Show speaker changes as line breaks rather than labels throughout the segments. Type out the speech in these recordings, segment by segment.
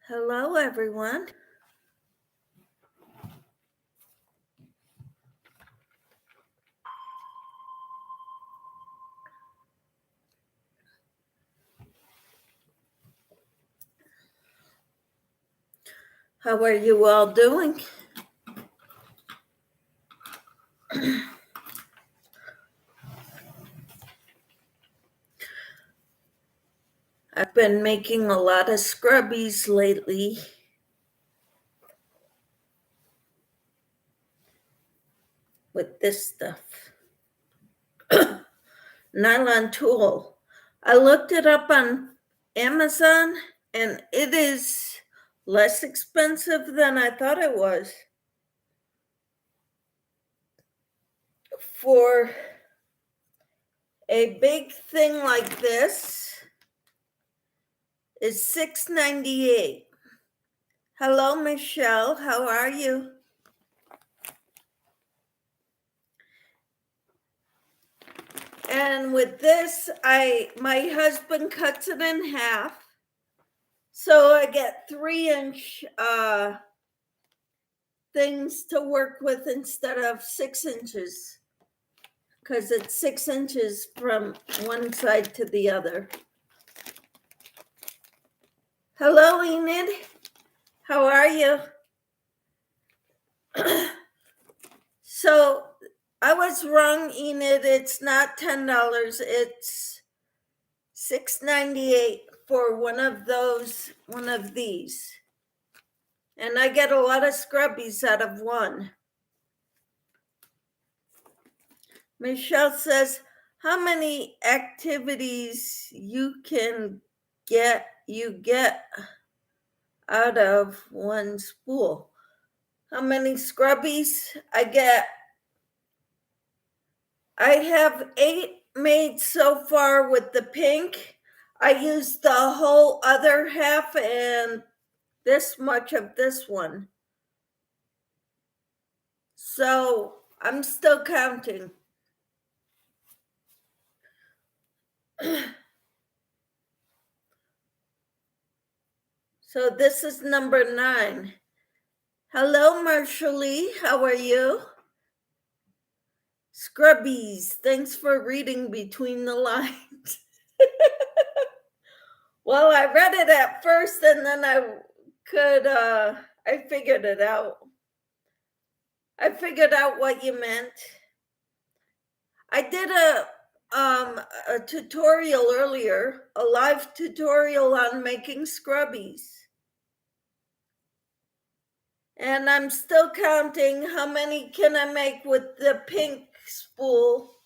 Hello, everyone. How are you all doing? I've been making a lot of scrubbies lately with this stuff. Nylon tulle. I looked it up on Amazon and it is less expensive than I thought it was. For a big thing like this is $6.98. Hello, Michelle. How are you? And with this, my husband cuts it in half. So I get 3-inch things to work with instead of 6 inches, because it's 6 inches from one side to the other. Hello, Enid. How are you? So I was wrong, Enid. It's not $10. It's $6.98 for one of these. And I get a lot of scrubbies out of one. Michelle says, how many activities you get out of one spool? How many scrubbies I have 8 made so far with the pink. I used the whole other half and this much of this one. So I'm still counting. So this is number 9. Hello, Marshally. How are you? Scrubbies. Thanks for reading between the lines. Well, I read it at first and then I figured it out. I figured out what you meant. I did a tutorial earlier, a live tutorial on making scrubbies. And I'm still counting how many can I make with the pink spool.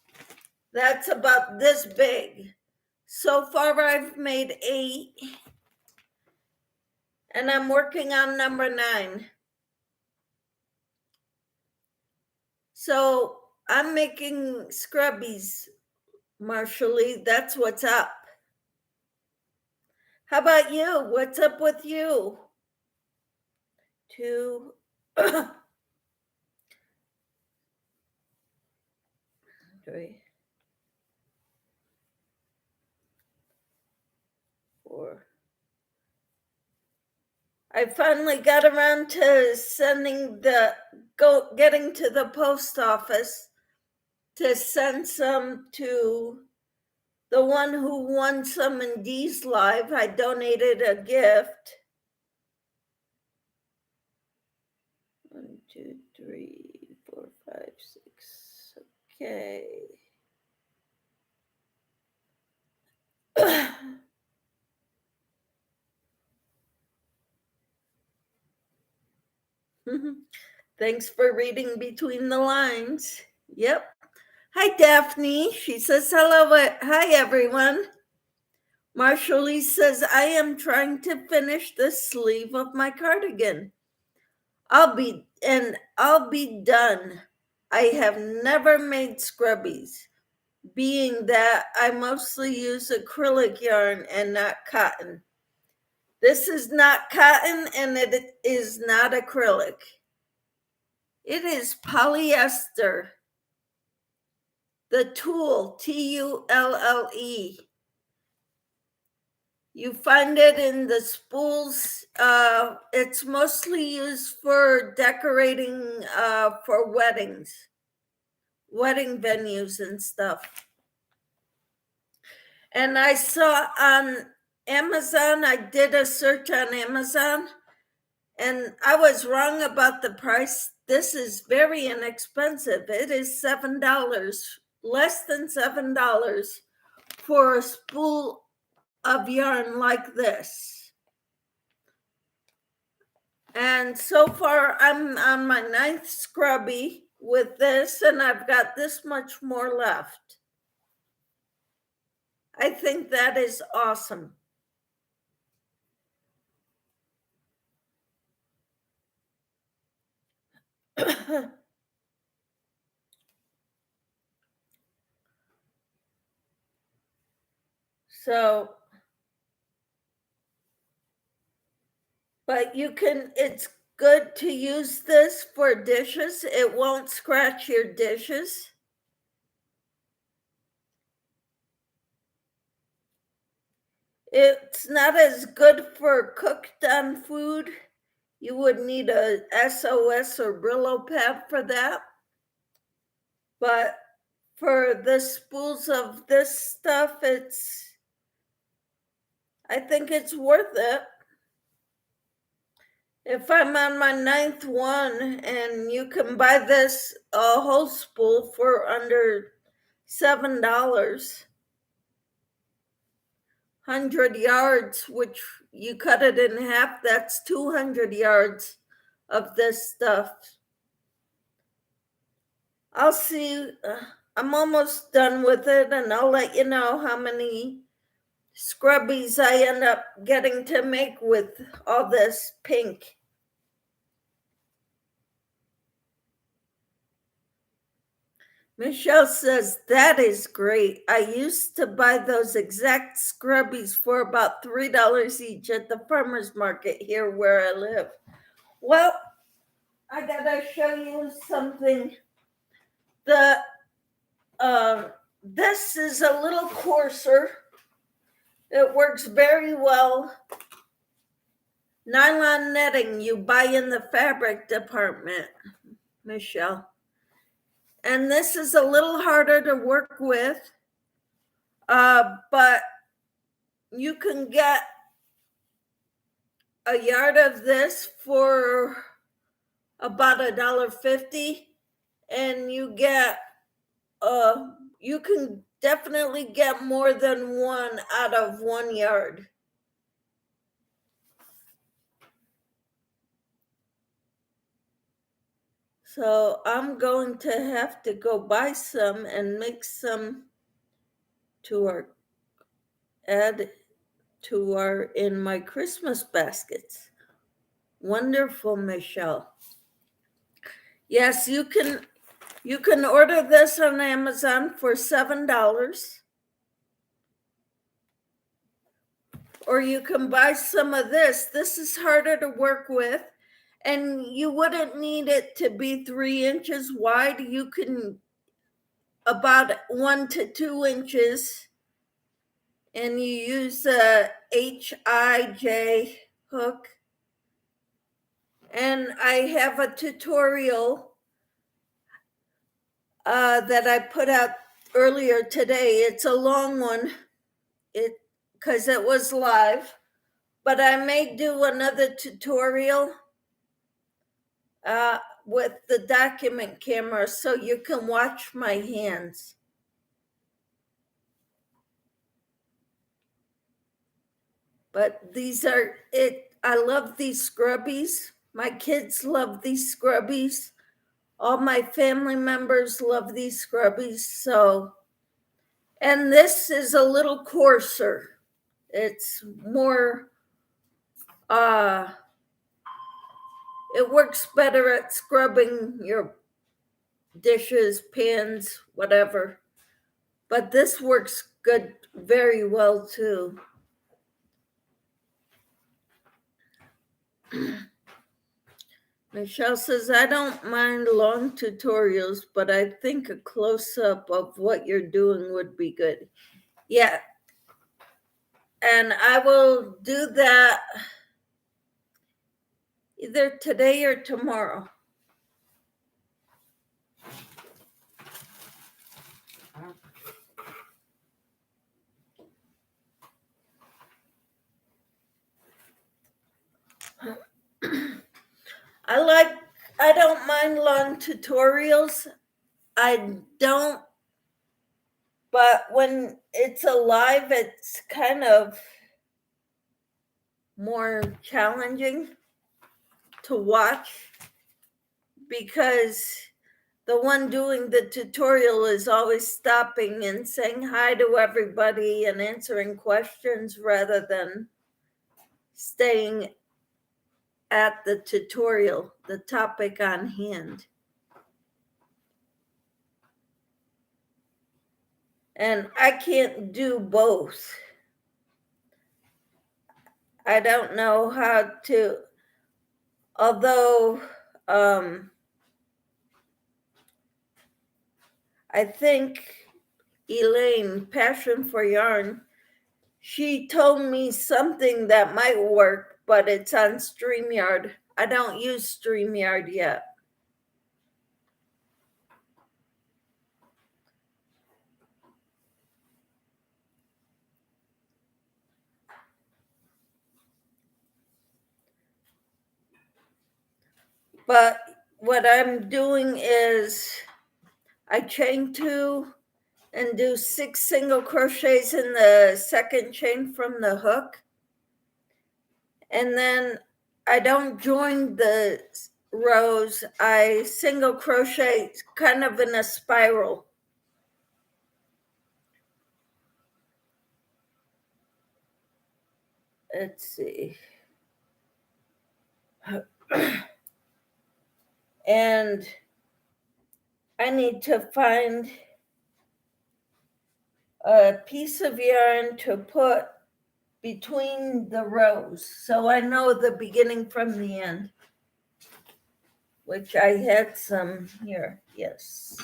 That's about this big. So far I've made 8. And I'm working on number 9. So I'm making scrubbies, Marshally. That's what's up. How about you? What's up with you? 2, 3, 4. I finally got around to getting to the post office to send some to the one who won some in Dee's Live. I donated a gift. 1, 2, 3, 4, 5, 6. Okay. Thanks for reading between the lines. Yep. Hi, Daphne. She says hello. Hi, everyone. Marshally says, I am trying to finish the sleeve of my cardigan. I'll be done. I have never made scrubbies, being that I mostly use acrylic yarn and not cotton. This is not cotton and it is not acrylic. It is polyester. The tulle, Tulle. You find it in the spools. It's mostly used for decorating for weddings, wedding venues and stuff. And I saw on Amazon, I did a search on Amazon, and I was wrong about the price. This is very inexpensive. It is $7, less than $7 for a spool of yarn like this. And so far, I'm on my 9th scrubby with this, and I've got this much more left. I think that is awesome. So, but it's good to use this for dishes. It won't scratch your dishes. It's not as good for cooked on food. You would need a SOS or Brillo pad for that. But for the spools of this stuff, I think it's worth it. If I'm on my 9th one, and you can buy this a whole spool for under $7, 100 yards, which you cut it in half, that's 200 yards of this stuff. I'll see. I'm almost done with it, and I'll let you know how many scrubbies I end up getting to make with all this pink. Michelle says, that is great. I used to buy those exact scrubbies for about $3 each at the farmer's market here where I live. Well, I gotta show you something. This is a little coarser. It works very well. Nylon netting you buy in the fabric department, Michelle. And this is a little harder to work with, but you can get a yard of this for about $1.50, and you can definitely get more than one out of 1 yard. So I'm going to have to go buy some and make some add to our in my Christmas baskets. Wonderful, Michelle. Yes, you can order this on Amazon for $7. Or you can buy some of this. This is harder to work with, and you wouldn't need it to be 3 inches wide. You can about 1 to 2 inches, and you use a HIJ hook. And I have a tutorial that I put out earlier today. It's a long one, because it was live, but I may do another tutorial with the document camera so you can watch my hands. But these are it. I love these scrubbies. My kids love these scrubbies. All my family members love these scrubbies. So, and this is a little coarser. It's more, it works better at scrubbing your dishes, pans, whatever. But this works good, very well too. Michelle says, I don't mind long tutorials, but I think a close-up of what you're doing would be good. Yeah. And I will do that either today or tomorrow. I don't mind long tutorials. I don't, but when it's alive, it's kind of more challenging to watch because the one doing the tutorial is always stopping and saying hi to everybody and answering questions rather than staying at the tutorial, the topic on hand. And I can't do both. I don't know how to, although I think Elaine, Passion for Yarn, she told me something that might work, but it's on StreamYard. I don't use StreamYard yet. But what I'm doing is I chain 2 and do 6 single crochets in the second chain from the hook. And then I don't join the rows. I single crochet kind of in a spiral. Let's see. And I need to find a piece of yarn to put between the rows so I know the beginning from the end, which I had some here. Yes,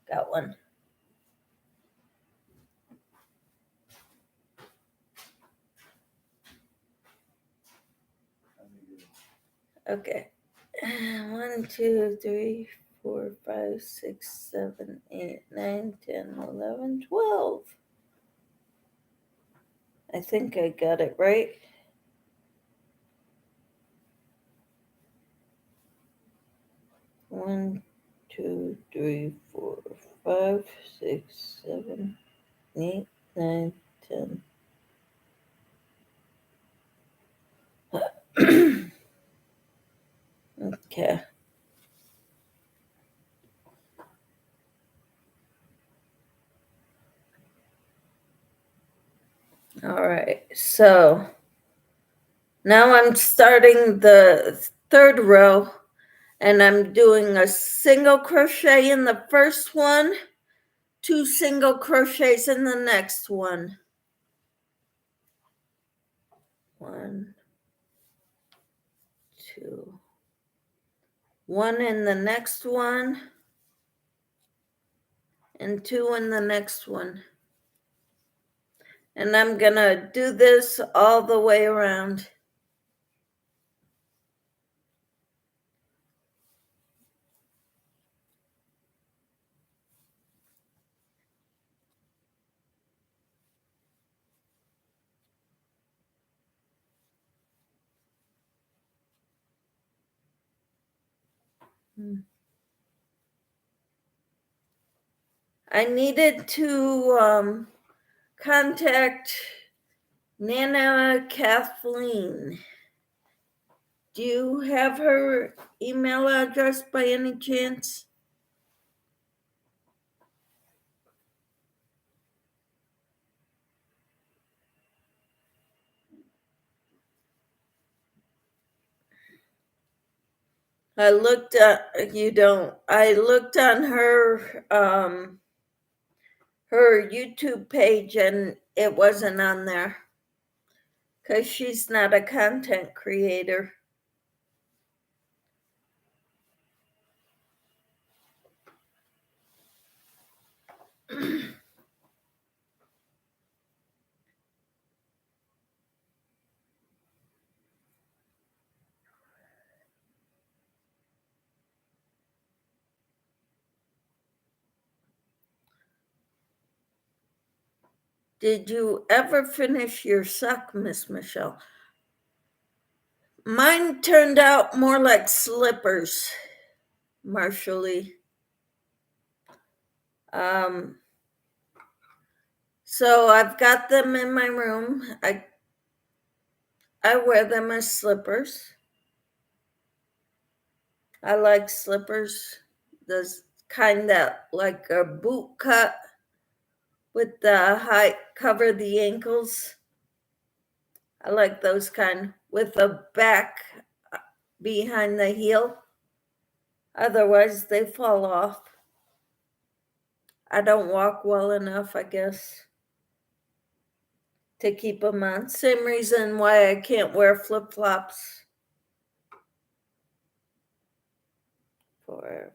got one. Okay. 1, 2, 3, 4, 5, 6, 7, 8, 9, 10, 11, 12. I think I got it right. One, 2, 3, 4, 5, 6, 7, 8, 9, 10. Okay. All right. So now I'm starting the third row and I'm doing a single crochet in the first one, 2 single crochets in the next one. 1, 2, 1 in the next one, and 2 in the next one. And I'm gonna do this all the way around. I needed to contact Nana Kathleen. Do you have her email address by any chance? I looked at you don't. I looked on her her YouTube page and it wasn't on there because she's not a content creator. Did you ever finish your sock, Miss Michelle? Mine turned out more like slippers, Marshally. So I've got them in my room. I wear them as slippers. I like slippers, the kind that like a boot cut with the high cover the ankles. I like those kind with a back behind the heel. Otherwise, they fall off. I don't walk well enough, I guess, to keep them on. Same reason why I can't wear flip-flops. 4,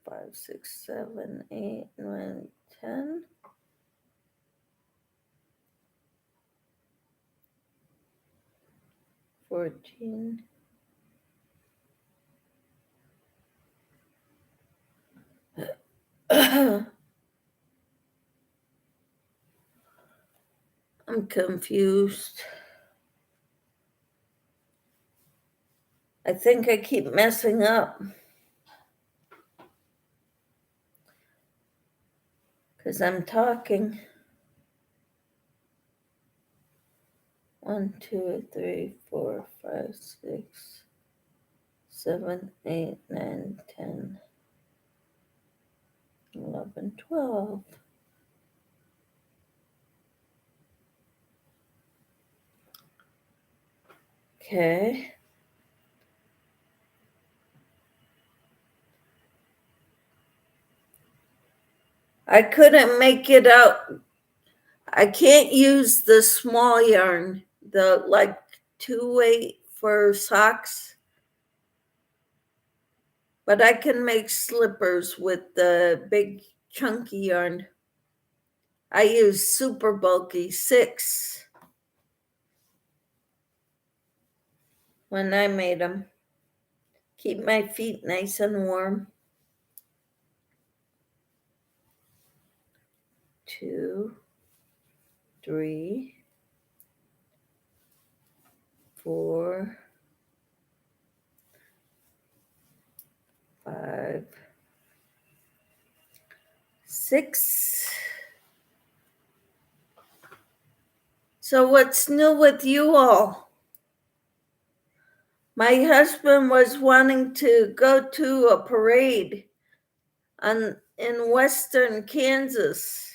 5, 6, 7, 8, 9, 10. 14. I'm confused. I think I keep messing up because I'm talking. 1, 2, 3, 4, 5, 6, 7, 8, 9, 10, 11, 12. Okay. I couldn't make it out. I can't use the small yarn, the like 2-weight for socks, but I can make slippers with the big chunky yarn. I use super bulky 6 when I made them. Keep my feet nice and warm. 2, 3, 4, 5, 6. So what's new with you all? My husband was wanting to go to a parade in western Kansas.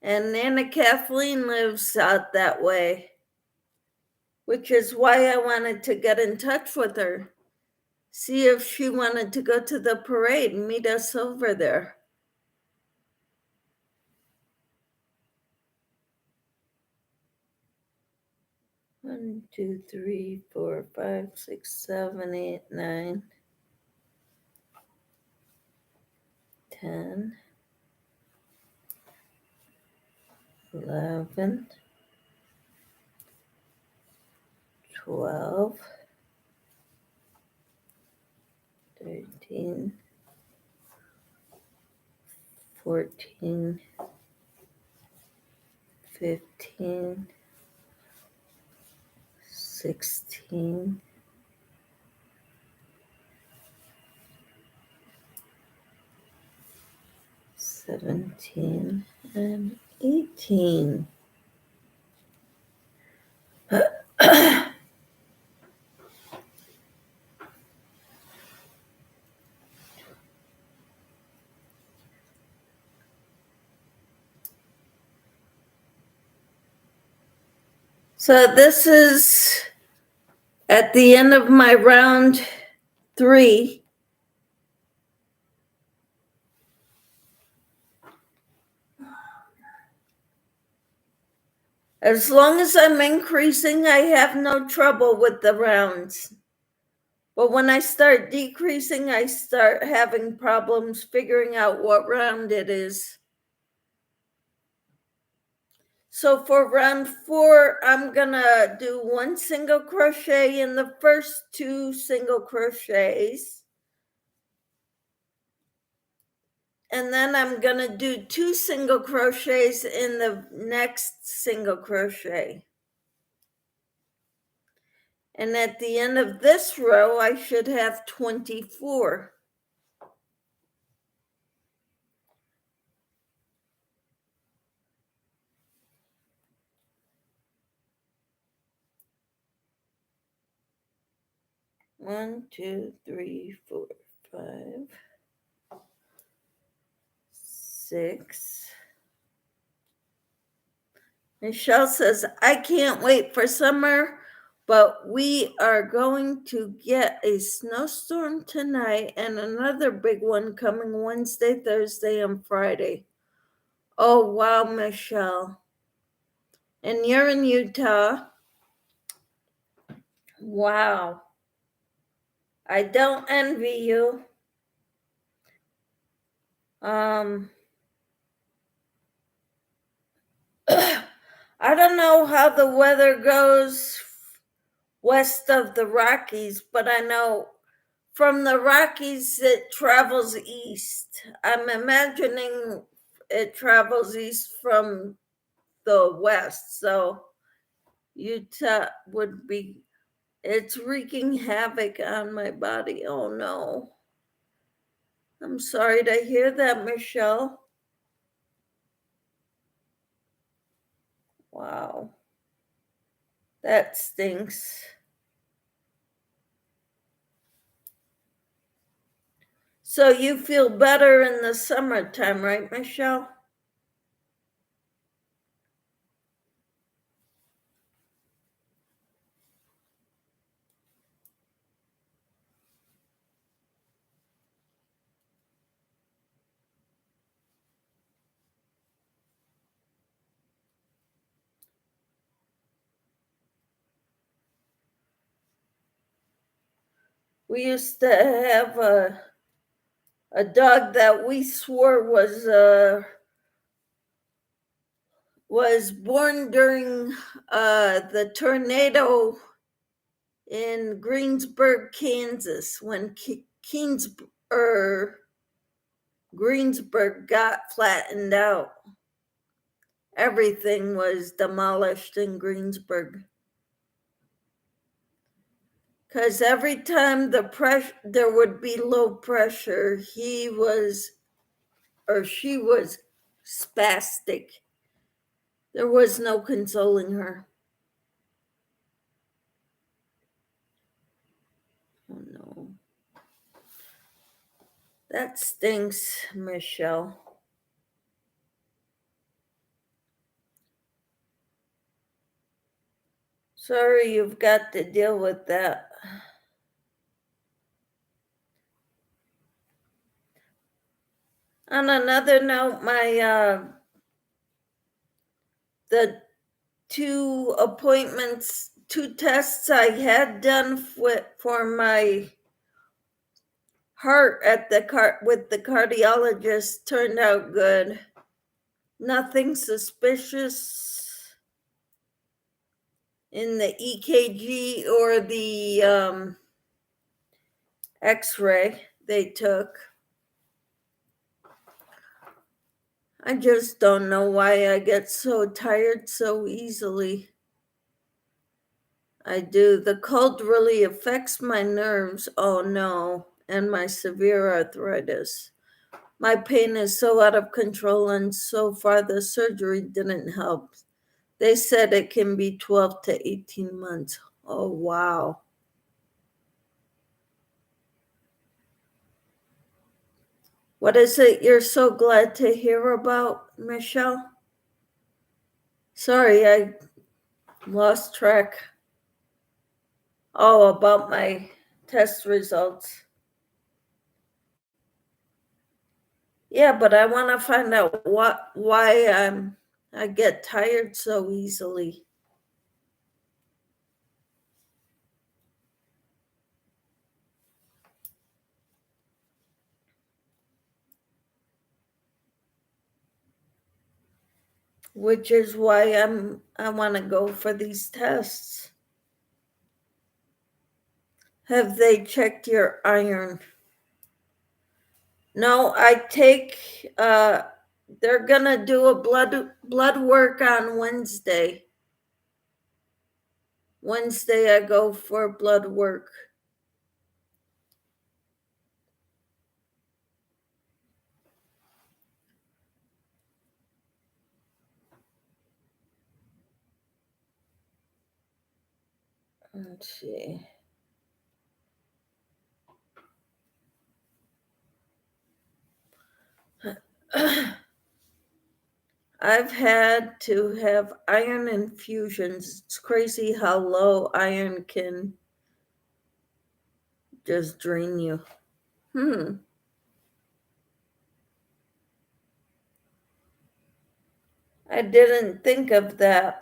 And Anna Kathleen lives out that way, which is why I wanted to get in touch with her. See if she wanted to go to the parade and meet us over there. One, 2, 3, 4, 5, 6, 7, 8, 9, 10, 11, 12, 13, 14, 15, 16, 17, and 18. So this is at the end of my round 3. As long as I'm increasing, I have no trouble with the rounds. But when I start decreasing, I start having problems figuring out what round it is. So for round 4, I'm gonna do 1 single crochet in the first 2 single crochets. and then I'm gonna do 2 single crochets in the next single crochet. And at the end of this row, I should have 24. One, two, three, four, 5, 6. Michelle says, I can't wait for summer, but we are going to get a snowstorm tonight and another big one coming Wednesday, Thursday, and Friday. Oh, wow, Michelle. And you're in Utah. Wow. I don't envy you. I don't know how the weather goes west of the Rockies, but I know from the Rockies it travels east. I'm imagining it travels east from the west, so Utah would be, it's wreaking havoc on my body. Oh no. I'm sorry to hear that, Michelle. Wow. That stinks. So you feel better in the summertime, right, Michelle? We used to have a dog that we swore was born during the tornado in Greensburg, Kansas, when Greensburg got flattened out. Everything was demolished in Greensburg. Because every time there would be low pressure, he was or she was spastic. There was no consoling her. Oh no. That stinks, Michelle. Sorry you've got to deal with that. On another note, the 2 appointments, 2 tests I had done for my heart with the cardiologist turned out good. Nothing suspicious in the EKG or the X-ray they took. I just don't know why I get so tired so easily. I do. The cold really affects my nerves. Oh no. And my severe arthritis. My pain is so out of control, and so far the surgery didn't help. They said it can be 12 to 18 months. Oh, wow. What is it you're so glad to hear about, Michelle? Sorry, I lost track. Oh, about my test results. Yeah, but I want to find out why I get tired so easily. Which is why I want to go for these tests. Have they checked your iron? No, I take, they're gonna do a blood work on Wednesday. Wednesday I go for blood work. Let's see. I've had to have iron infusions. It's crazy how low iron can just drain you. I didn't think of that.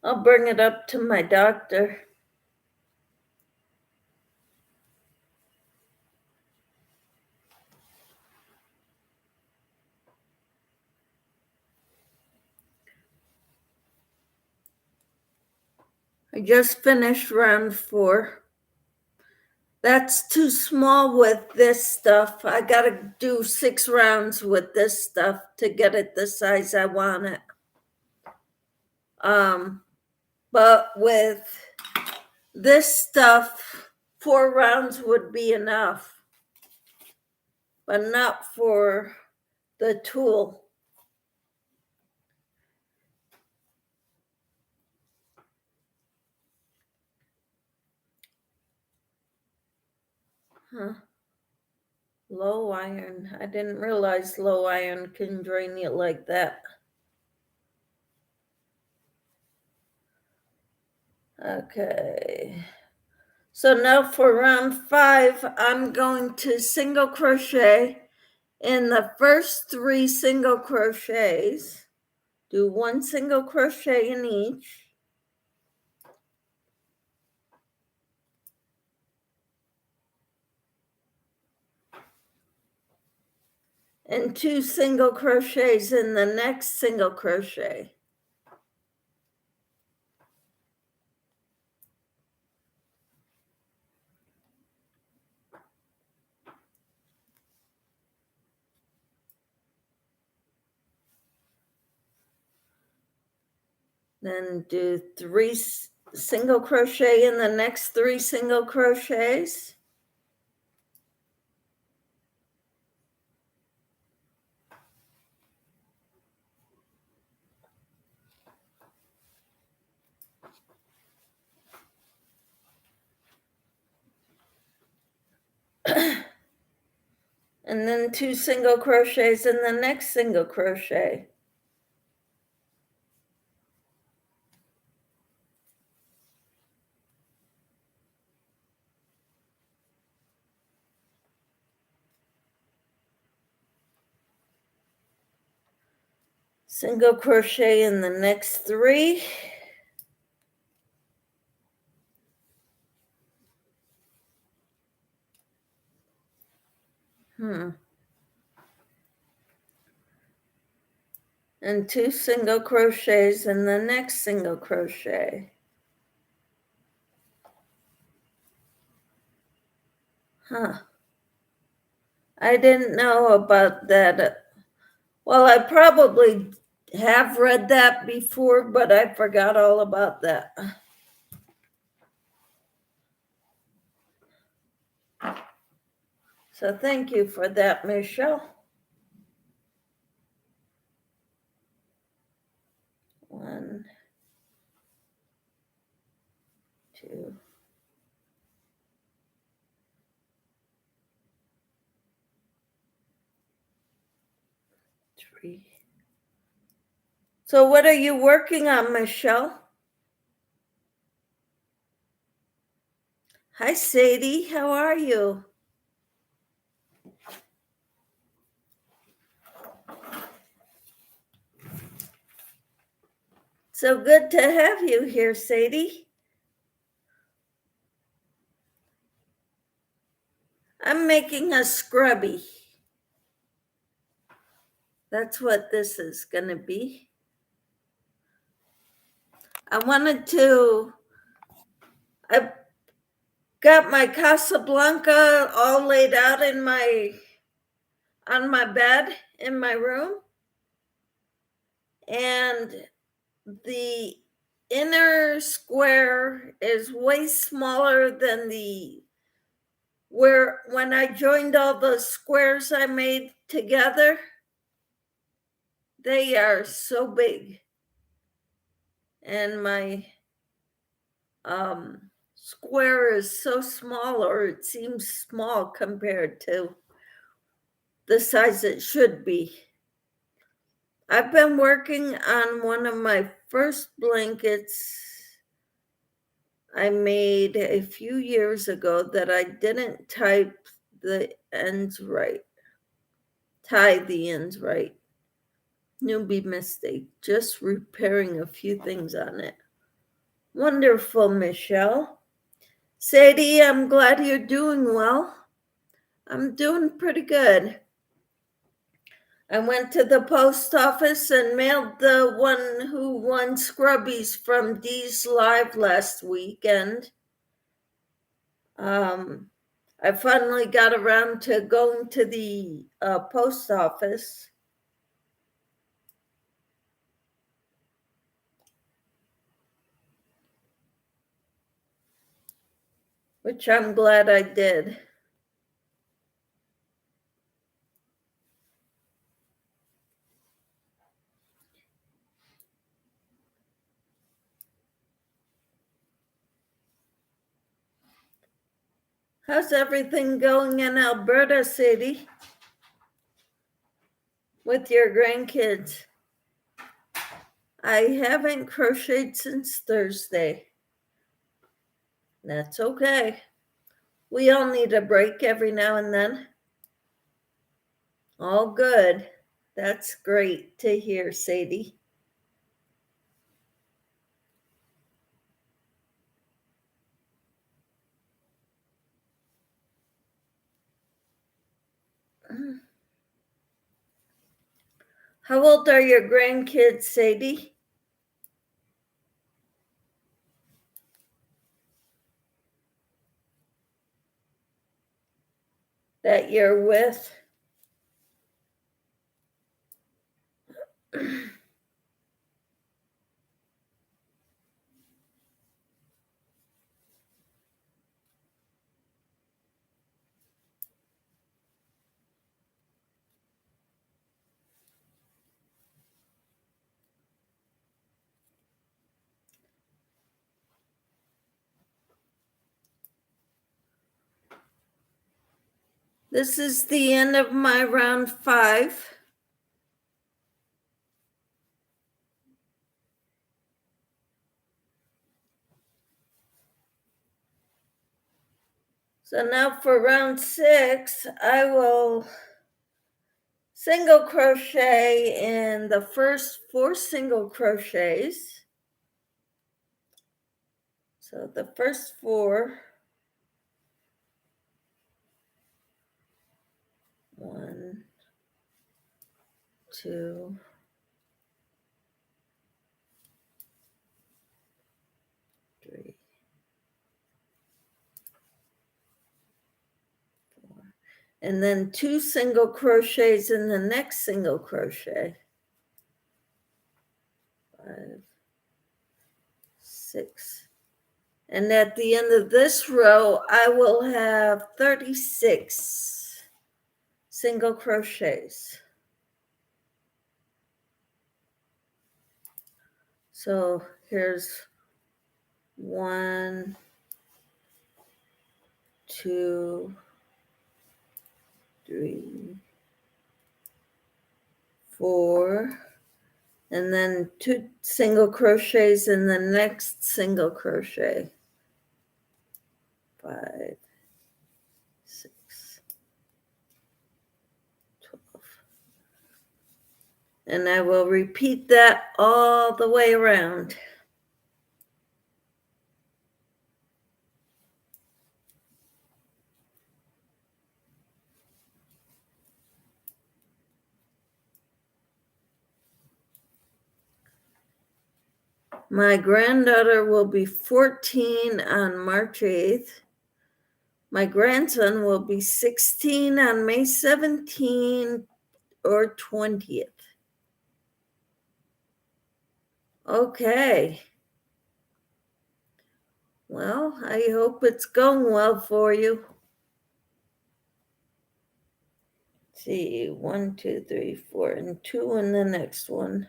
I'll bring it up to my doctor. I just finished round 4. That's too small with this stuff. I gotta do 6 rounds with this stuff to get it the size I want it. But with this stuff, 4 rounds would be enough, but not for the tulle. Huh. Low iron. I didn't realize low iron can drain you like that. Okay. So now for round 5, I'm going to single crochet in the first 3 single crochets. Do 1 single crochet in each. And 2 single crochets in the next single crochet. Then do 3 single crochet in the next 3 single crochets. And then 2 single crochets in the next single crochet. Single crochet in the next 3. And 2 single crochets in the next single crochet. I didn't know about that. Well, I probably have read that before, but I forgot all about that. So thank you for that, Michelle. 1, 2, 3. So what are you working on, Michelle? Hi, Sadie. How are you? So good to have you here, Sadie. I'm making a scrubby. That's what this is going to be. I got my Casablanca all laid out on my bed in my room. And the inner square is way smaller than when I joined all the squares I made together, they are so big. And my square is so small, or it seems small compared to the size it should be. I've been working on one of my first blankets I made a few years ago that I didn't tie the ends right. Newbie mistake, just repairing a few things on it. Wonderful, Michelle. Sadie, I'm glad you're doing well. I'm doing pretty good. I went to the post office and mailed the one who won Scrubbies from Dee's Live last weekend. I finally got around to going to the post office. Which I'm glad I did. How's everything going in Alberta, Sadie, with your grandkids? I haven't crocheted since Thursday. That's okay. We all need a break every now and then. All good. That's great to hear, Sadie. How old are your grandkids, Sadie? That you're with? This is the end of my round 5. So now for round 6, I will single crochet in the first 4 single crochets. So the first 4, 1, 2, 3, 4, and then 2 single crochets in the next single crochet. 5, 6. And at the end of this row, I will have 36 single crochets. So here's 1, 2, 3, 4, and then 2 single crochets in the next single crochet. 5, 6, 12. And I will repeat that all the way around. My granddaughter will be 14 on March 8th. My grandson will be 16 on May 17th or 20th. Okay. Well, I hope it's going well for you. Let's see, 1, 2, 3, 4, and 2 in the next one.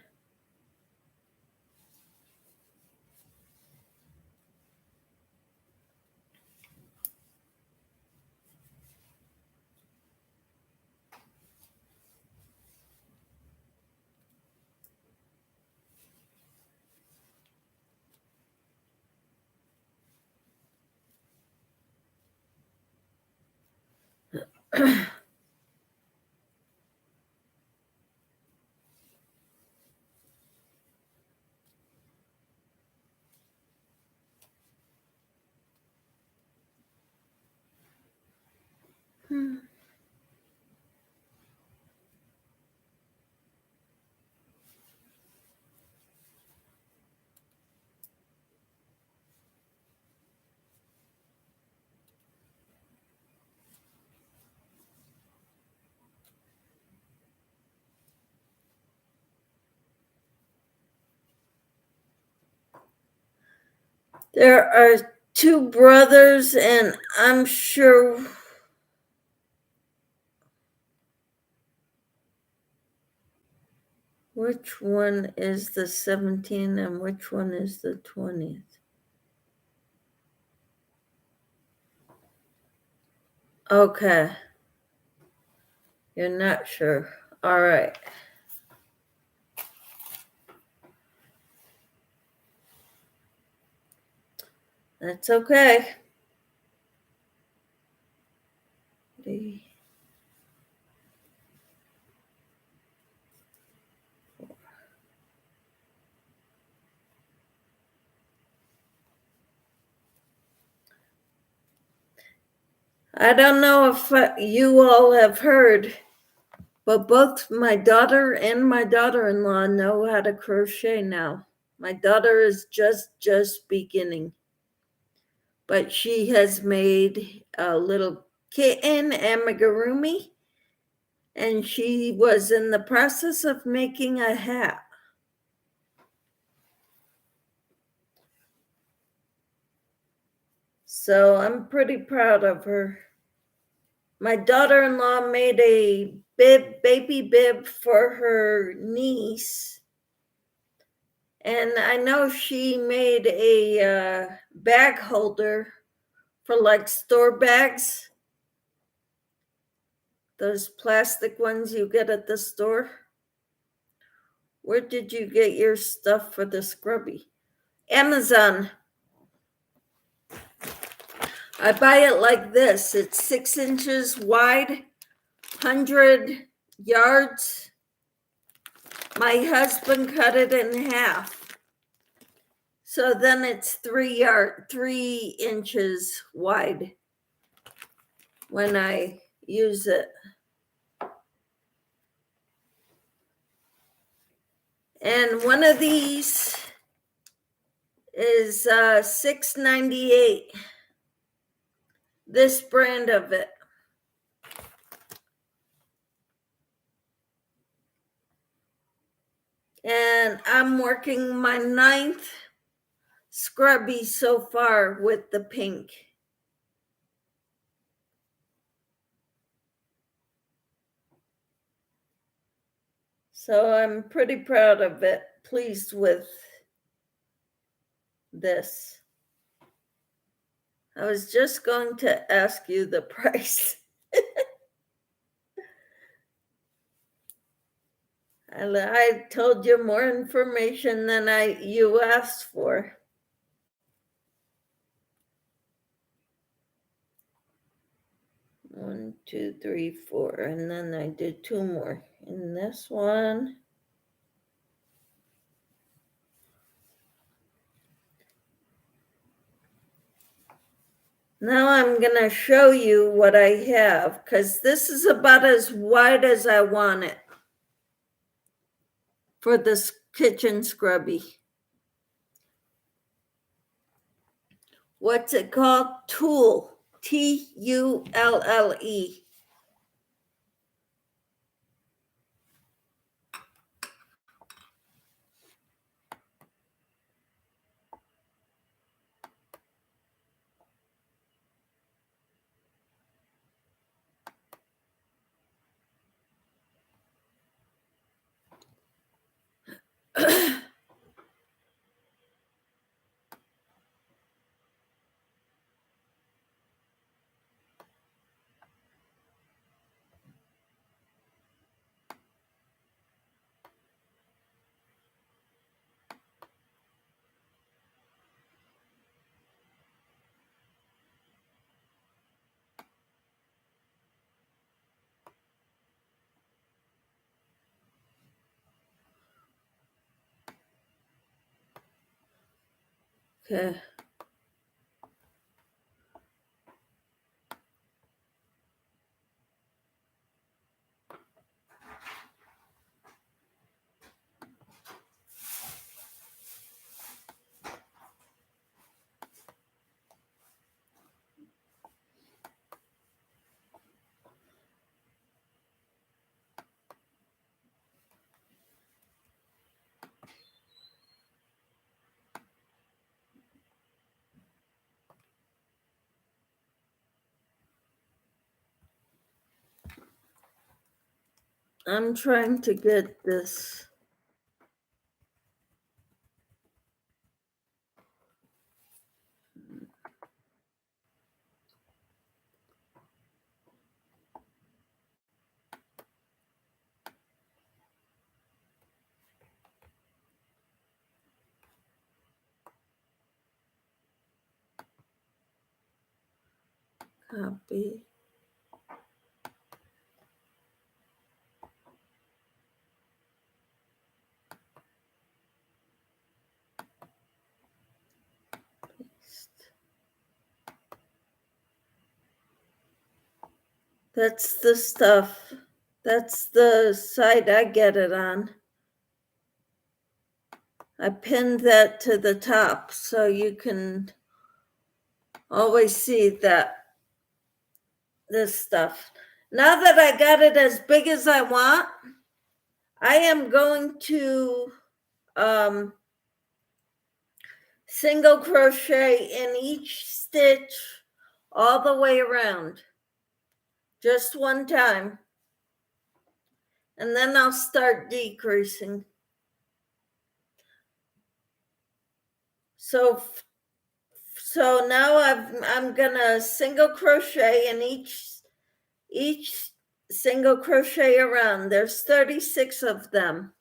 There are 2 brothers, and I'm sure which one is the 17th and which one is the 20th. Okay. You're not sure. All right. That's okay. I don't know if you all have heard, but both my daughter and my daughter-in-law know how to crochet now. My daughter is just beginning, but she has made a little kitten, amigurumi, and she was in the process of making a hat. So I'm pretty proud of her. My daughter-in-law made a baby bib for her niece. And I know she made a bag holder for like store bags. Those plastic ones you get at the store. Where did you get your stuff for the scrubby? Amazon. I buy it like this. It's 6 inches wide, 100 yards. My husband cut it in half. So then it's 3 inches wide when I use it. And one of these is $6.98. This brand of it. And I'm working my 9th scrubby so far with the pink. So I'm pretty proud of it, pleased with this. I was just going to ask you the price. I told you more information than you asked for. One, 2, 3, 4, and then I did 2 more in this one. Now I'm going to show you what I have, because this is about as wide as I want it for this kitchen scrubby. what's it called? Tulle, Tulle. Okay. I'm trying to get this. Copy. Paste. That's the stuff. That's the site I get it on. I pinned that to the top so you can always see that this stuff. Now that I got it as big as I want, I am going to single crochet in each stitch all the way around, just one time, and then I'll start decreasing. So now I'm gonna single crochet in each single crochet around. There's 36 of them.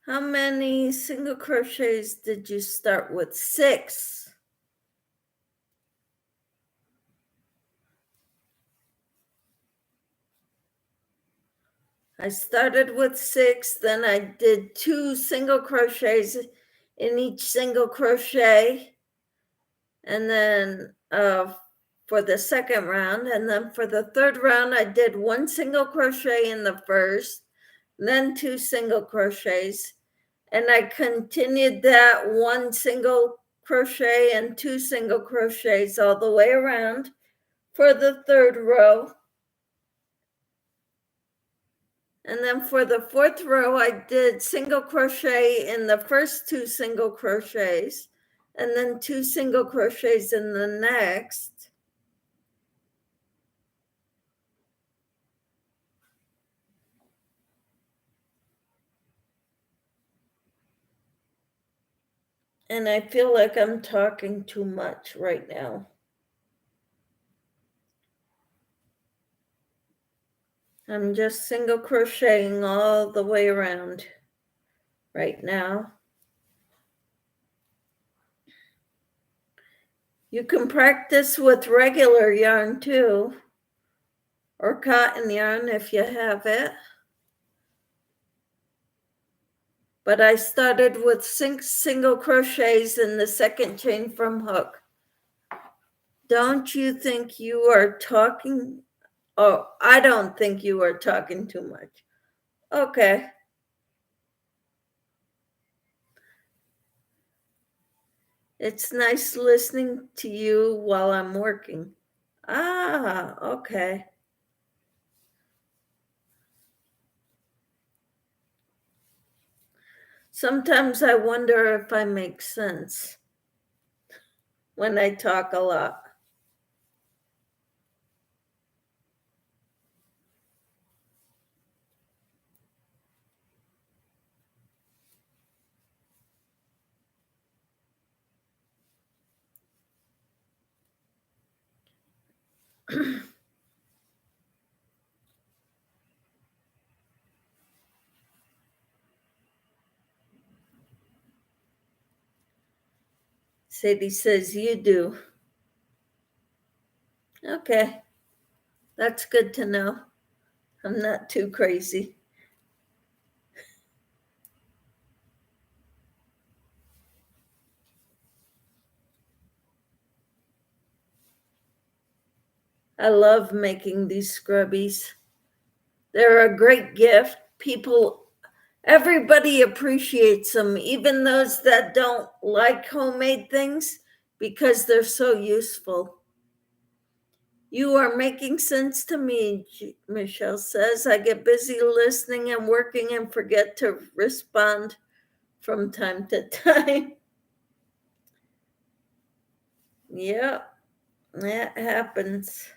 How many single crochets did you start with? 6. I started with 6, then I did 2 single crochets in each single crochet, and then for the second round, and then for the third round I did 1 single crochet in the first, then 2 single crochets, and I continued that 1 single crochet and 2 single crochets all the way around for the third row. And then for the fourth row, I did single crochet in the first 2 single crochets, and then 2 single crochets in the next. And I feel like I'm talking too much right now. I'm just single crocheting all the way around right now. You can practice with regular yarn too, or cotton yarn if you have it. But I started with 6 single crochets in the second chain from hook. Don't you think you are talking? Oh, I don't think you are talking too much. Okay. It's nice listening to you while I'm working. Ah, okay. Sometimes I wonder if I make sense when I talk a lot. Sadie says you do. Okay, that's good to know. I'm not too crazy. I love making these scrubbies. They're a great gift. Everybody appreciates them, even those that don't like homemade things, because they're so useful. You are making sense to me, Michelle says. I get busy listening and working and forget to respond from time to time. Yeah, that happens.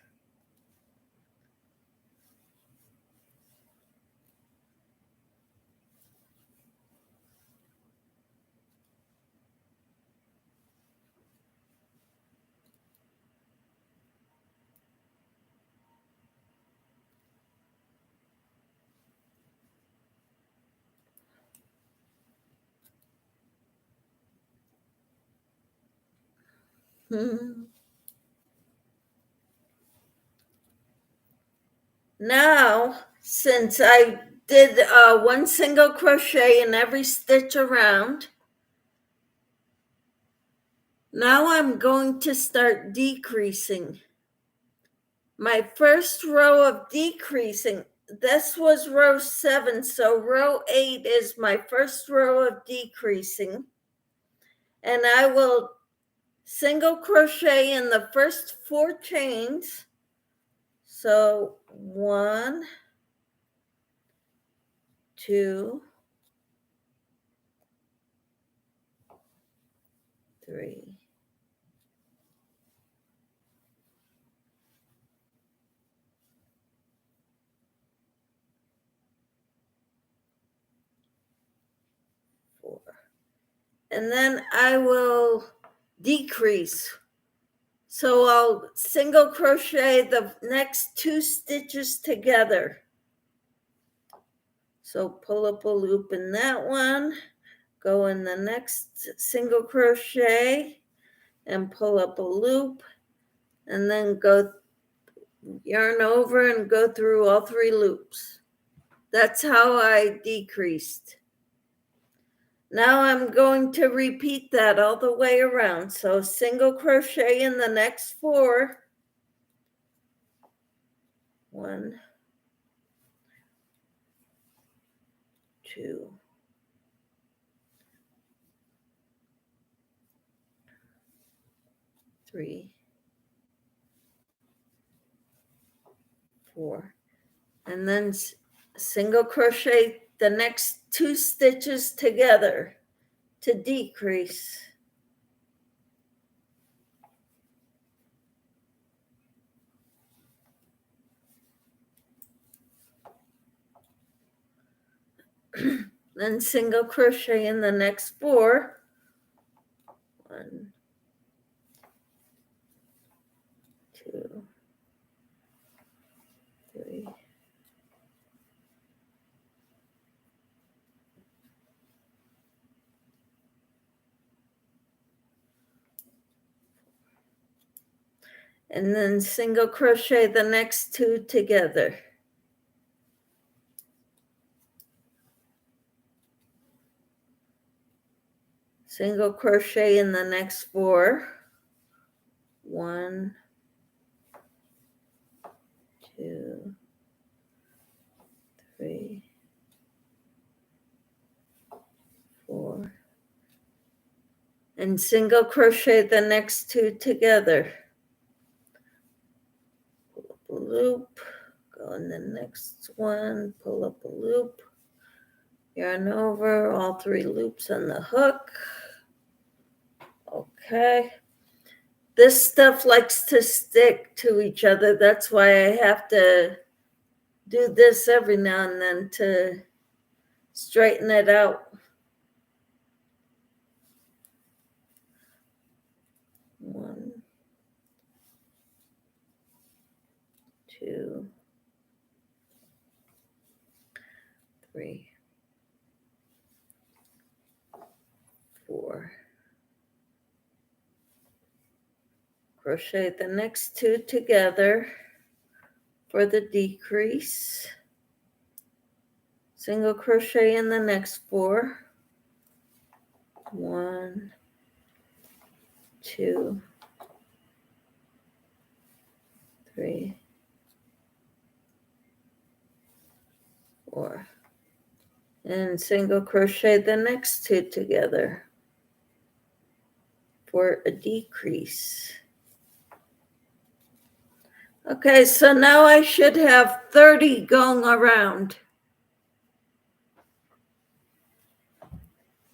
Hmm. Now, since I did 1 single crochet in every stitch around, now I'm going to start decreasing. My first row of decreasing, this was row 7, so row 8 is my first row of decreasing. And I will single crochet in the first 4 chains. So 1, 2, 3, 4. And then I will decrease. So I'll single crochet the next 2 stitches together. So pull up a loop in that one, go in the next single crochet and pull up a loop, and then go yarn over and go through all 3 loops. That's how I decreased. Now I'm going to repeat that all the way around. So single crochet in the next 4. 1, 2, 3, 4, and then single crochet the next 2 stitches together to decrease. Then single crochet in the next 4. 1, 2, 3, and then single crochet the next 2 together. Single crochet in the next 4. 1, 2, 3, 4, and single crochet the next 2 together. Pull up a loop, go in the next one, pull up a loop, yarn over all 3 loops on the hook. Okay. This stuff likes to stick to each other. That's why I have to do this every now and then to straighten it out. 1, 2, 3, 4. Crochet the next 2 together for the decrease. Single crochet in the next 4. 1, 2, 3, 4. And single crochet the next 2 together for a decrease. Okay, so now I should have 30 going around.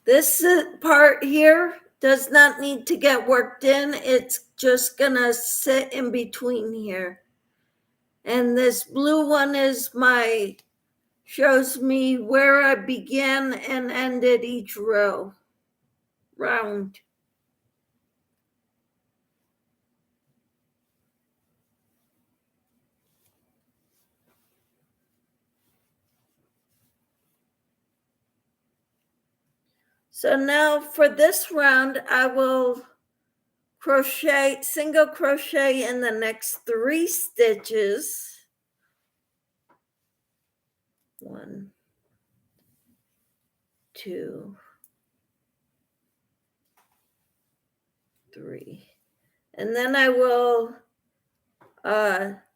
This part here does not need to get worked in. It's just gonna sit in between here. And this blue one is shows me where I began and ended each round. So now for this round, I will single crochet in the next 3 stitches. 1, 2, 3. And then I will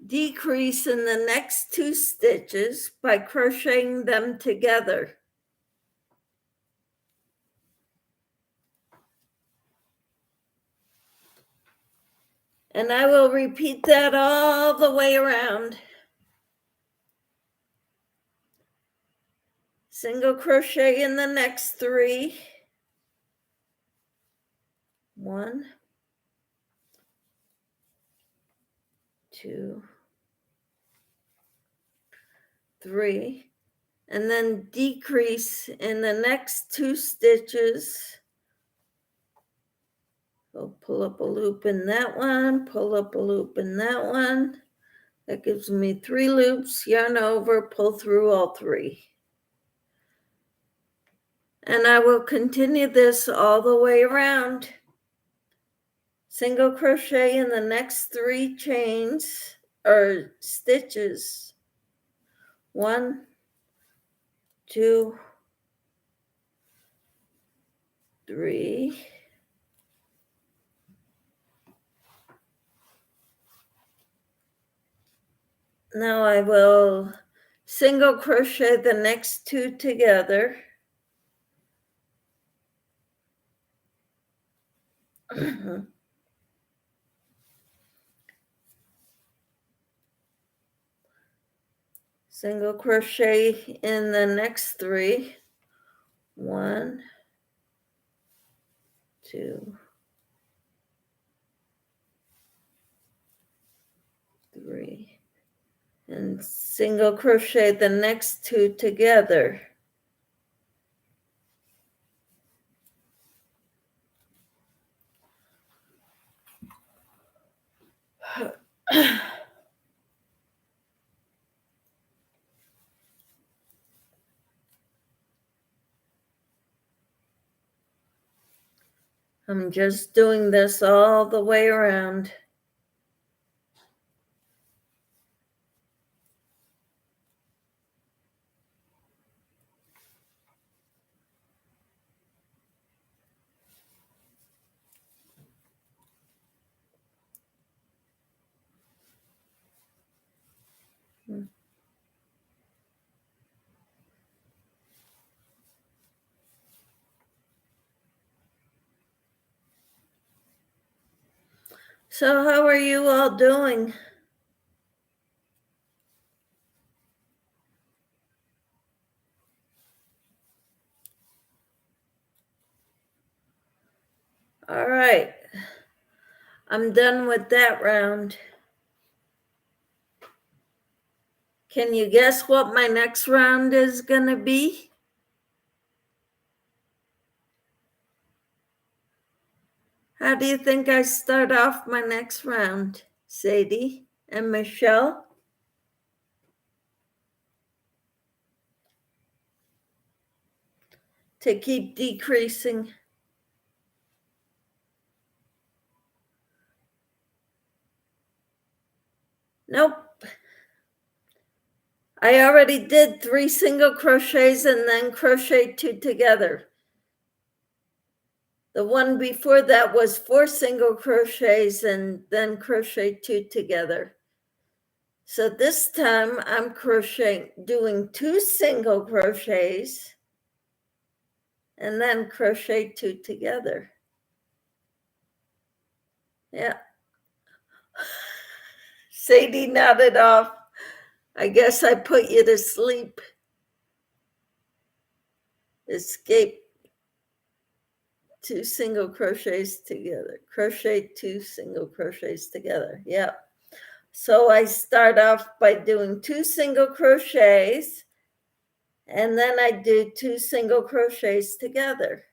decrease in the next 2 stitches by crocheting them together. And I will repeat that all the way around. Single crochet in the next 3. 1, 2, 3. And then decrease in the next 2 stitches. So pull up a loop in that one, pull up a loop in that one. That gives me 3 loops, yarn over, pull through all 3. And I will continue this all the way around. Single crochet in the next 3 chains or stitches. 1, 2, 3. Now I will single crochet the next 2 together. Single crochet in the next 3. 1, 2, 3. And single crochet the next 2 together. I'm just doing this all the way around. So how are you all doing? All right. I'm done with that round. Can you guess what my next round is going to be? How do you think I start off my next round, Sadie and Michelle? To keep decreasing. Nope. I already did 3 single crochets and then crochet 2 together. The one before that was 4 single crochets and then crochet 2 together. So this time I'm doing 2 single crochets and then crochet 2 together. Yeah. Sadie nodded off. I guess I put you to sleep. Escape 2 single crochets together. Crochet 2 single crochets together. Yeah. So I start off by doing 2 single crochets and then I do 2 single crochets together,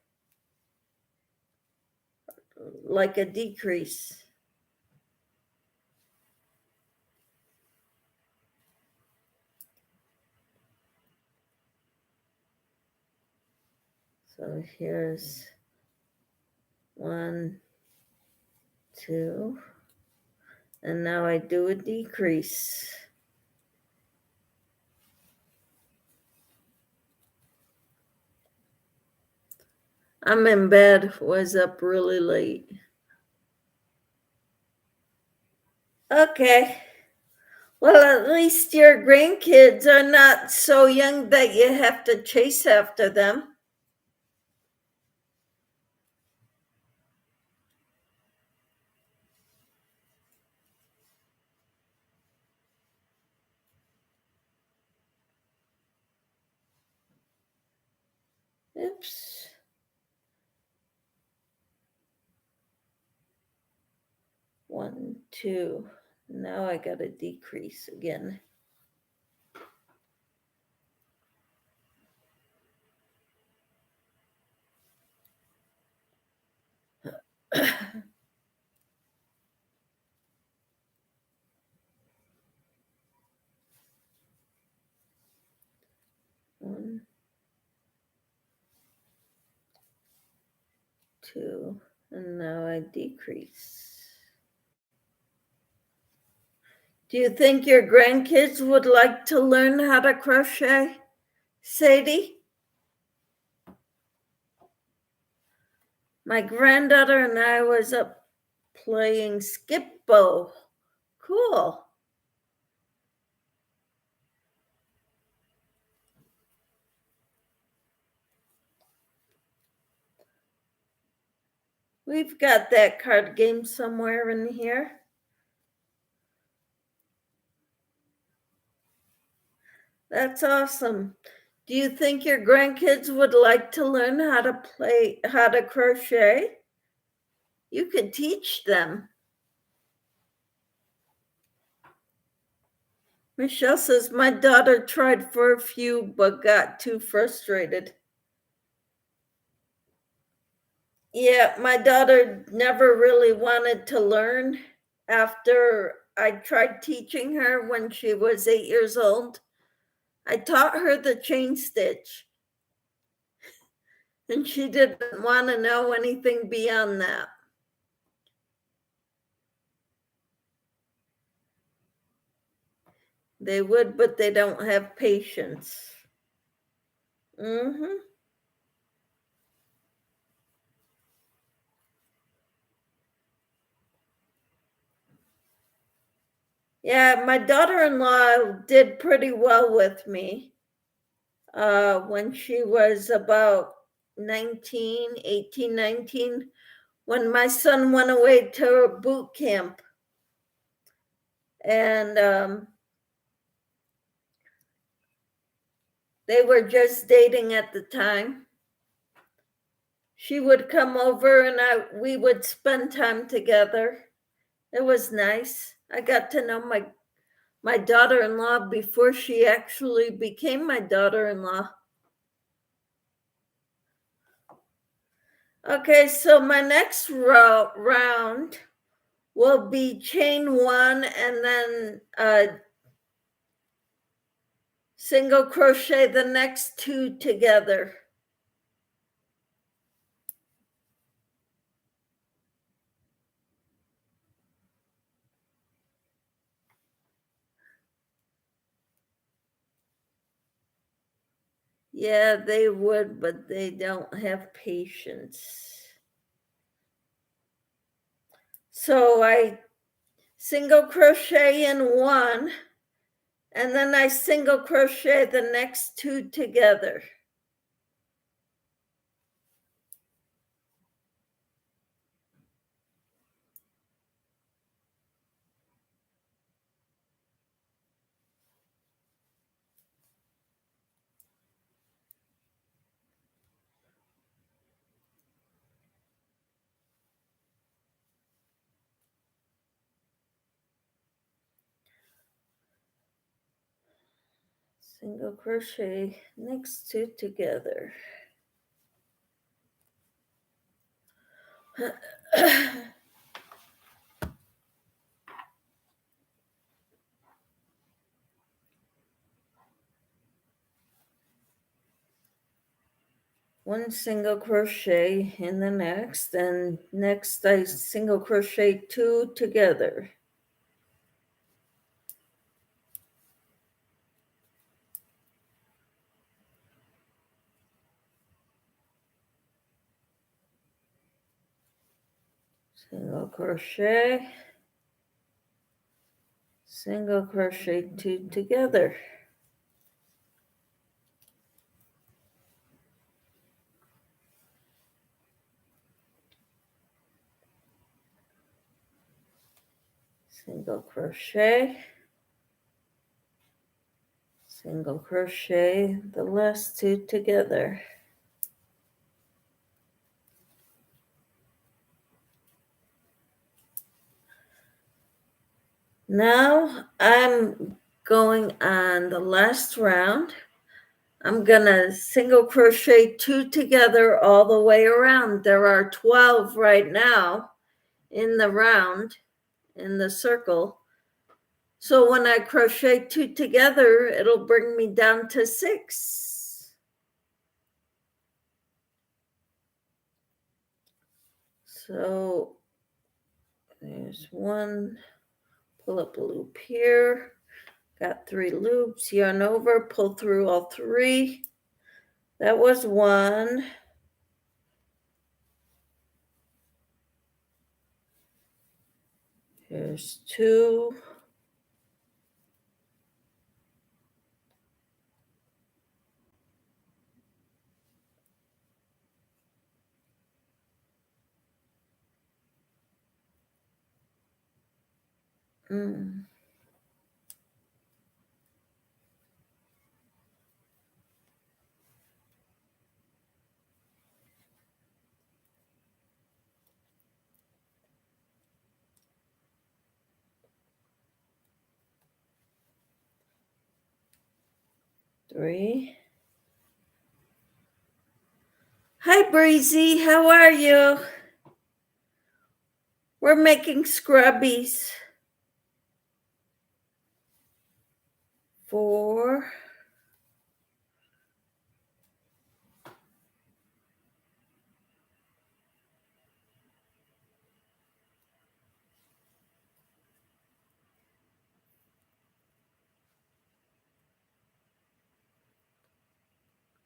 like a decrease. So here's 1, 2, and now I do a decrease. I'm in bed, was up really late. Okay. Well, at least your grandkids are not so young that you have to chase after them. Oops. One, two. Now I got to decrease again. One, two, and now I decrease. Do you think your grandkids would like to learn how to crochet, Sadie? My granddaughter and I was up playing skip bow. Cool. We've got that card game somewhere in here. That's awesome. Do you think your grandkids would like to learn how to crochet? You could teach them. Michelle says, my daughter tried for a few but got too frustrated. Yeah, my daughter never really wanted to learn after I tried teaching her when she was 8 years old. I taught her the chain stitch, and she didn't want to know anything beyond that. They would, but they don't have patience. Mm-hmm. Yeah, my daughter-in-law did pretty well with me when she was about 18, 19, when my son went away to boot camp. And they were just dating at the time. She would come over and we would spend time together. It was nice. I got to know my daughter-in-law before she actually became my daughter-in-law. Okay, so my next round will be chain one and then single crochet the next two together. Yeah, they would, but they don't have patience. So I single crochet in one, and then I single crochet the next two together. Single crochet next two together. One single crochet in the next, and next I single crochet two together. Single crochet, single crochet two together. Single crochet, single crochet the last two together. Now I'm going on the last round. I'm gonna single crochet two together all the way around. There are 12 right now in the round, in the circle. So when I crochet two together, it'll bring me down to 6. So there's one, pull up a loop here, got 3 loops, yarn over, pull through all 3. That was 1. Here's 2. Mm. 3. Hi, Breezy. How are you? We're making scrubbies. 4.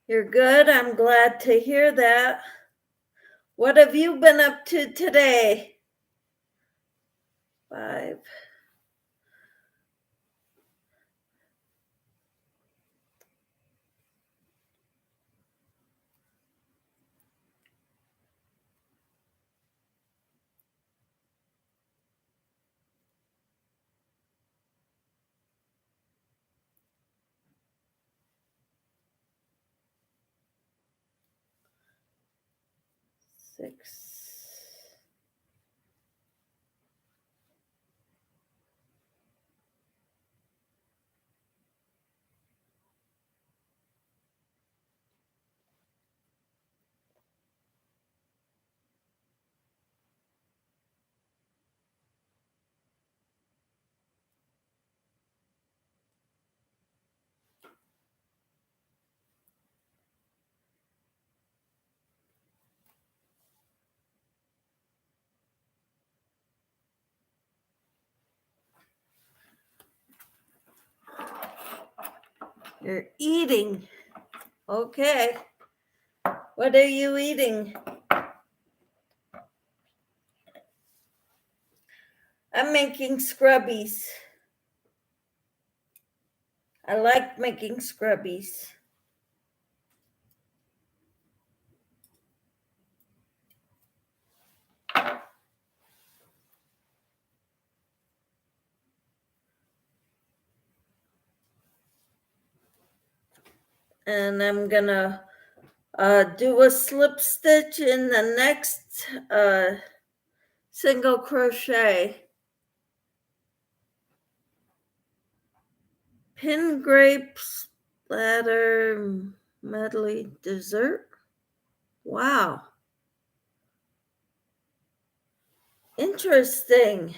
You're good. I'm glad to hear that. What have you been up to today? 5. Six. You're eating. Okay. What are you eating? I'm making scrubbies. I like making scrubbies. And I'm gonna do a slip stitch in the next single crochet. Pin grapes, splatter, medley dessert. Wow. Interesting.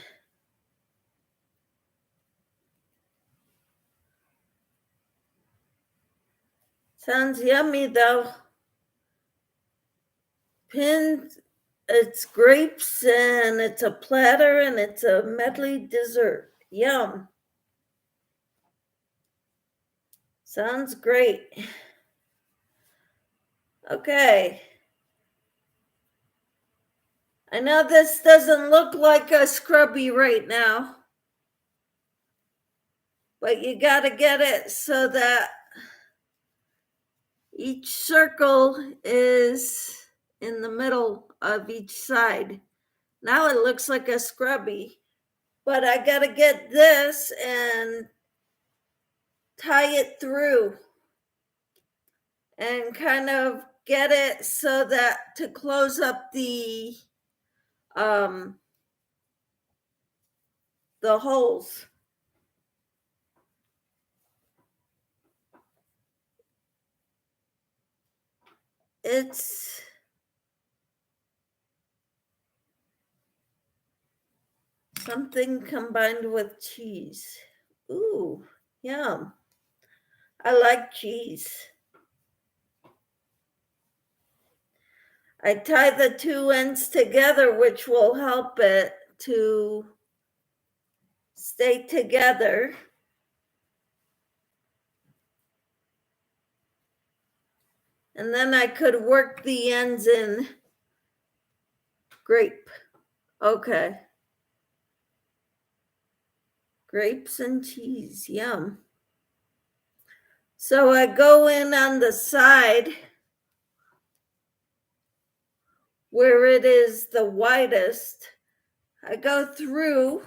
Sounds yummy though. Pin, it's grapes and it's a platter and it's a medley dessert. Yum. Sounds great. Okay. I know this doesn't look like a scrubby right now, but you got to get it so that each circle is in the middle of each side. Now it looks like a scrubby, but I got to get this and tie it through and kind of get it so that to close up the holes. It's something combined with cheese. Ooh, yum. I like cheese. I tie the two ends together, which will help it to stay together. And then I could work the ends in grape. Okay. Grapes and cheese, yum. So I go in on the side where it is the widest. I go through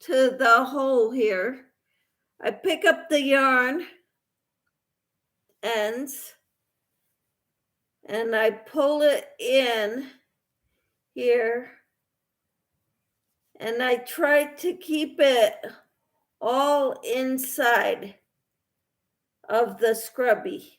to the hole here. I pick up the yarn ends and I pull it in here and I try to keep it all inside of the scrubby.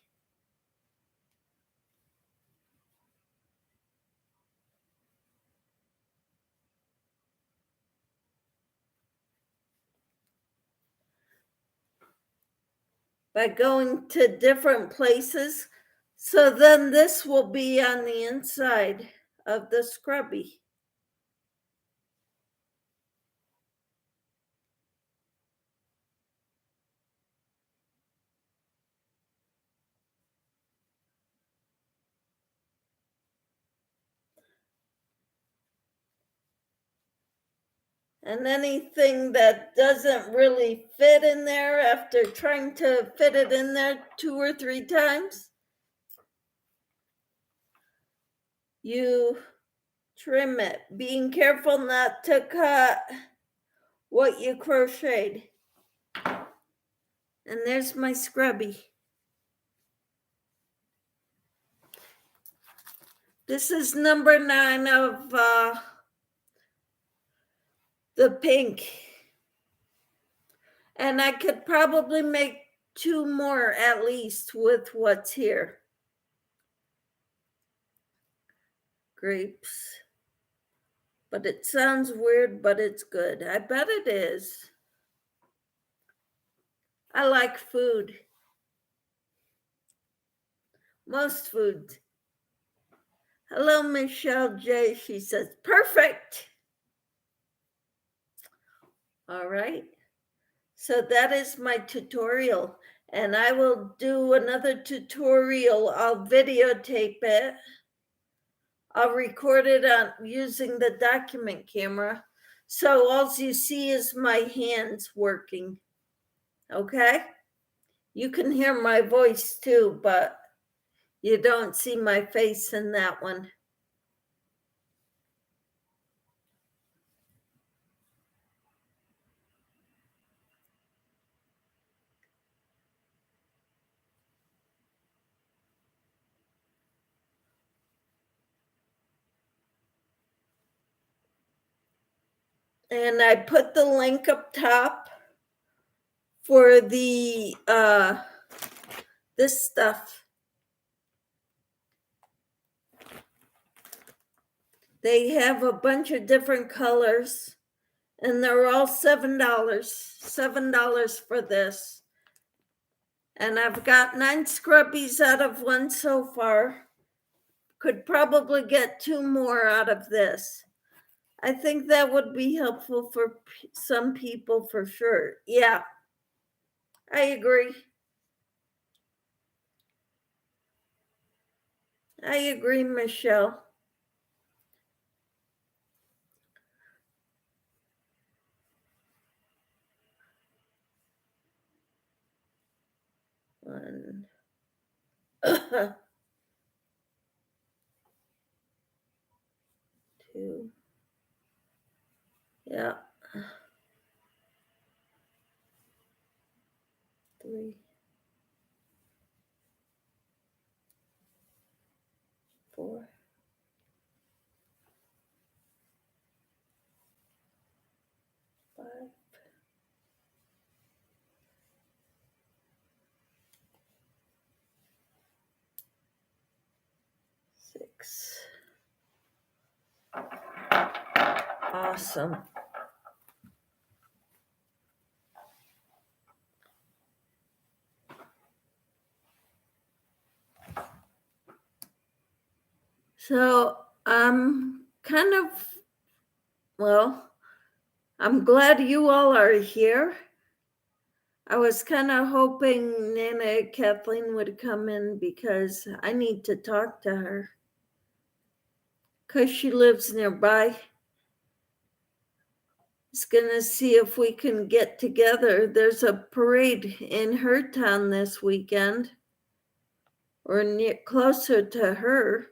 by going to different places. So then this will be on the inside of the scrubby. And anything that doesn't really fit in there after trying to fit it in there 2 or 3 times, you trim it, being careful not to cut what you crocheted. And there's my scrubby. This is number 9 of the pink. And I could probably make 2 more at least with what's here. Grapes. But it sounds weird, but it's good. I bet it is. I like food. Most food. Hello, Michelle J. She says, perfect. All right. So that is my tutorial. And I will do another tutorial. I'll videotape it. I'll record it on using the document camera. So all you see is my hands working. Okay? You can hear my voice too, but you don't see my face in that one. And I put the link up top for the this stuff. They have a bunch of different colors, and they're all $7. $7 for this. And I've got 9 scrubbies out of one so far. Could probably get 2 more out of this. I think that would be helpful for some people for sure. Yeah, I agree. I agree, Michelle. One. 2. Yeah. 3. 4. 5. 6. Awesome. So I'm kind of, well, I'm glad you all are here. I was kind of hoping Nana Kathleen would come in because I need to talk to her because she lives nearby. Just gonna see if we can get together. There's a parade in her town this weekend, or near closer to her.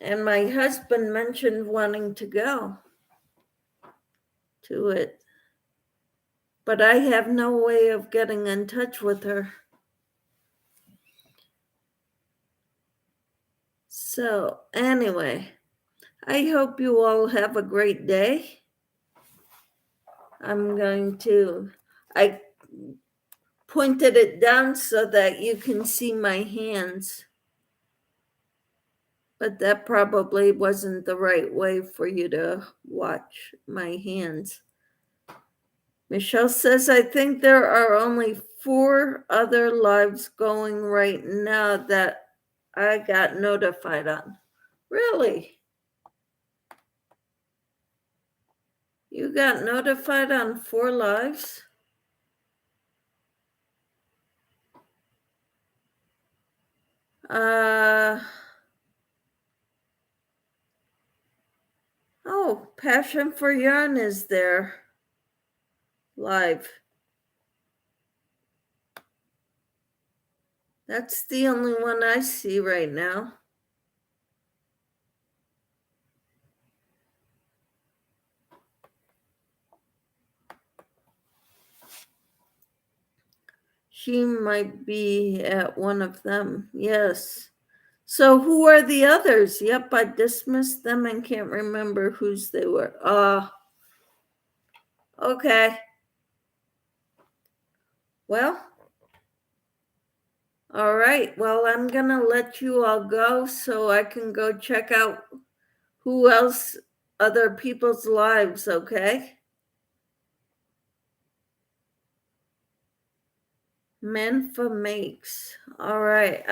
And my husband mentioned wanting to go to it, but I have no way of getting in touch with her. So anyway, I hope you all have a great day. I pointed it down so that you can see my hands, but that probably wasn't the right way for you to watch my hands. Michelle says, I think there are only 4 other lives going right now that I got notified on. Really? You got notified on 4 lives? Oh, Passion for Yarn is there live. That's the only one I see right now. She might be at one of them. Yes. So who are the others? Yep, I dismissed them and can't remember whose they were. Okay. Well, all right. Well, I'm going to let you all go so I can go check out who else, other people's lives, okay? Manfa Makes. All right.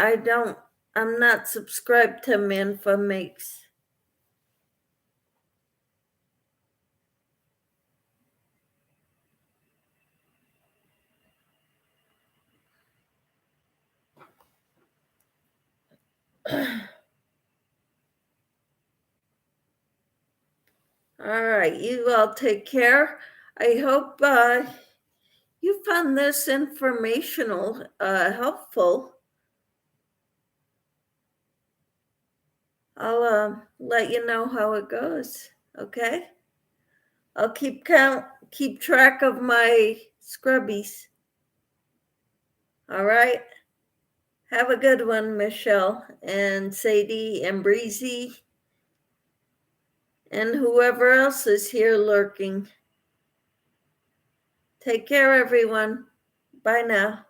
I'm not subscribed to Manfa Makes. All right, you all take care. I hope you found this informational, helpful. I'll let you know how it goes. Okay. I'll keep track of my scrubbies. All right. Have a good one, Michelle and Sadie and Breezy and whoever else is here lurking. Take care, everyone. Bye now.